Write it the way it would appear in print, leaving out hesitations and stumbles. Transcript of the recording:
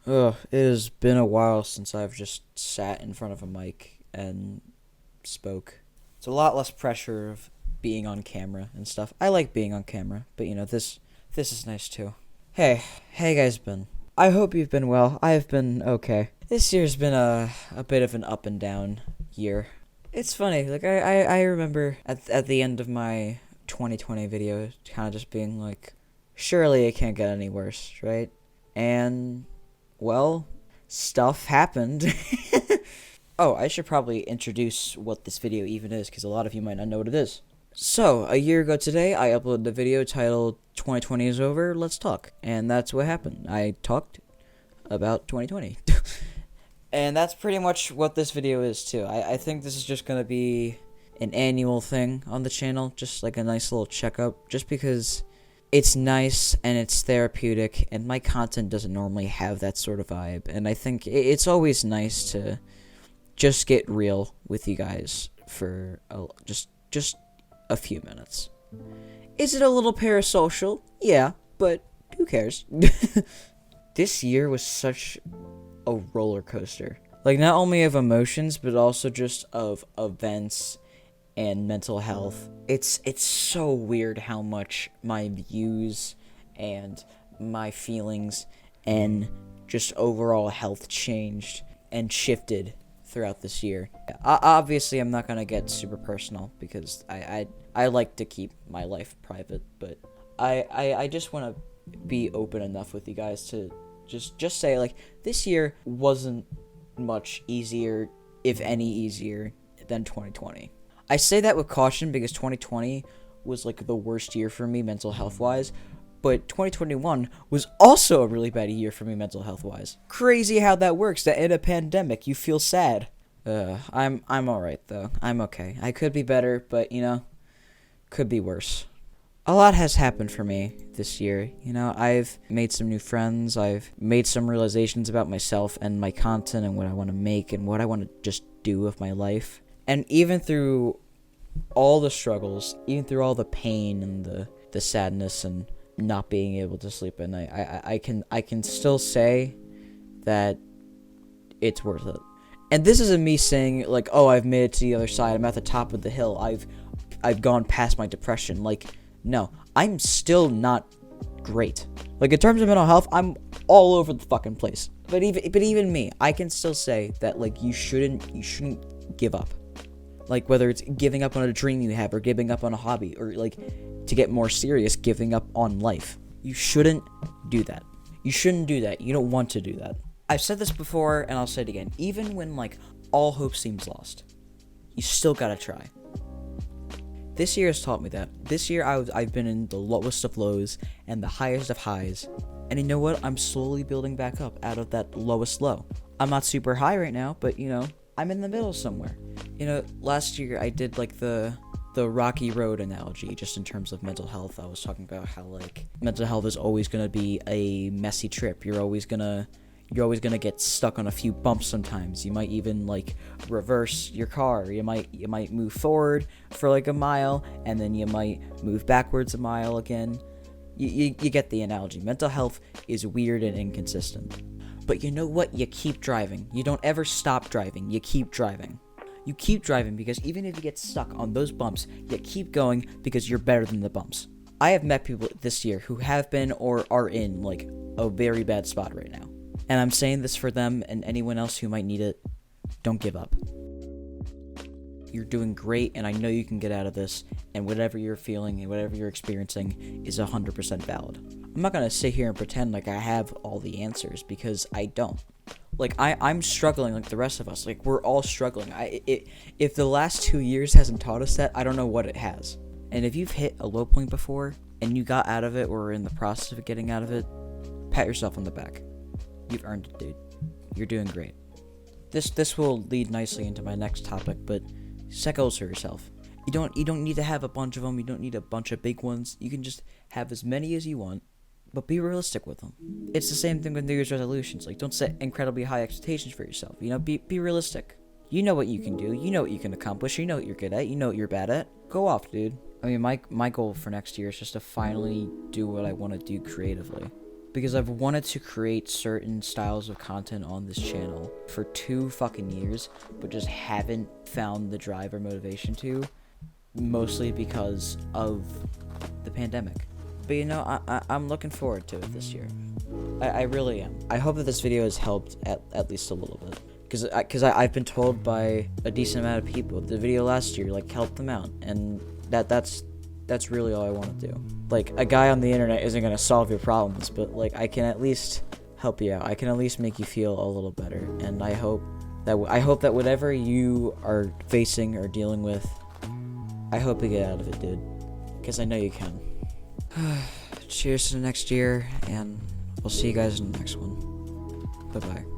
Ugh, it has been a while since I've just sat in front of a mic and spoke. It's a lot less pressure of being on camera and stuff. I like being on camera, but this is nice too. Hey, how you guys been? I hope you've been well. I have been okay. This year's been a bit of an up and down year. It's funny, like I remember at the end of my 2020 video kind of just being like, surely it can't get any worse, right? And well, stuff happened. Oh, I should probably introduce what this video even is, because a lot of you might not know what it is. So, a year ago today, I uploaded a video titled 2020 is over, let's talk. And that's what happened. I talked about 2020. And that's pretty much what this video is, too. I think this is just going to be an annual thing on the channel, just like a nice little checkup, just because it's nice and it's therapeutic, and my content doesn't normally have that sort of vibe, and I think it's always nice to just get real with you guys for just a few minutes. Is it a little parasocial? Yeah, but who cares? This year was such a roller coaster. Like, not only of emotions, but also just of events and mental health. It's so weird how much my views and my feelings and just overall health changed and shifted throughout this year. Obviously, I'm not gonna get super personal because I like to keep my life private, but I just want to be open enough with you guys to just say, like, this year wasn't much easier, if any easier, than 2020. I say that with caution because 2020 was like the worst year for me mental health wise, but 2021 was also a really bad year for me mental health wise. Crazy how that works, that in a pandemic you feel sad. I'm alright though. I'm okay. I could be better, but could be worse. A lot has happened for me this year. I've made some new friends, I've made some realizations about myself and my content and what I want to make and what I want to just do with my life. And even through all the struggles, even through all the pain and the sadness and not being able to sleep at night, I can still say that it's worth it. And this isn't me saying, like, oh, I've made it to the other side, I'm at the top of the hill, I've gone past my depression. Like, no, I'm still not great. Like, in terms of mental health, I'm all over the fucking place. But even me, I can still say that, like, you shouldn't give up. Like, whether it's giving up on a dream you have, or giving up on a hobby, or, like, to get more serious, giving up on life. You shouldn't do that. You shouldn't do that. You don't want to do that. I've said this before, and I'll say it again. Even when, like, all hope seems lost, you still gotta try. This year has taught me that. This year, I've been in the lowest of lows and the highest of highs. And you know what? I'm slowly building back up out of that lowest low. I'm not super high right now, but, I'm in the middle somewhere. Last year I did like the rocky road analogy, just in terms of mental health. I was talking about how, like, mental health is always gonna be a messy trip. You're always gonna get stuck on a few bumps sometimes. You might even, like, reverse your car. You might move forward for like a mile, and then you might move backwards a mile again. You get the analogy. Mental health is weird and inconsistent. But you know what? You keep driving. You don't ever stop driving. You keep driving. You keep driving because even if you get stuck on those bumps, you keep going because you're better than the bumps. I have met people this year who have been or are in, like, a very bad spot right now. And I'm saying this for them and anyone else who might need it. Don't give up. You're doing great, and I know you can get out of this, and whatever you're feeling and whatever you're experiencing is 100% valid. I'm not gonna sit here and pretend like I have all the answers, because I don't. Like, I'm struggling like the rest of us. Like, we're all struggling. If the last 2 years hasn't taught us that, I don't know what it has. And if you've hit a low point before, and you got out of it, or are in the process of getting out of it, pat yourself on the back. You've earned it, dude. You're doing great. This will lead nicely into my next topic, but set goals for yourself. You don't need to have a bunch of them. You don't need a bunch of big ones. You can just have as many as you want, but be realistic with them. It's the same thing with New Year's resolutions. Like, don't set incredibly high expectations for yourself. Be realistic. You know what you can do. You know what you can accomplish. You know what you're good at. You know what you're bad at. Go off, dude. I mean, my goal for next year is just to finally do what I want to do creatively. because I've wanted to create certain styles of content on this channel for 2 fucking years, but just haven't found the drive or motivation to, mostly because of the pandemic. But you know, I'm looking forward to it this year. I really am. I hope that this video has helped at least a little bit. Because I've been told by a decent amount of people the video last year like helped them out, and that's really all I want to do. Like, a guy on the internet isn't gonna solve your problems, but like I can at least help you out. I can at least make you feel a little better, and I hope that whatever you are facing or dealing with, I hope you get out of it, dude. Because I know you can. Cheers to the next year, and we'll see you guys in the next one. Bye-bye.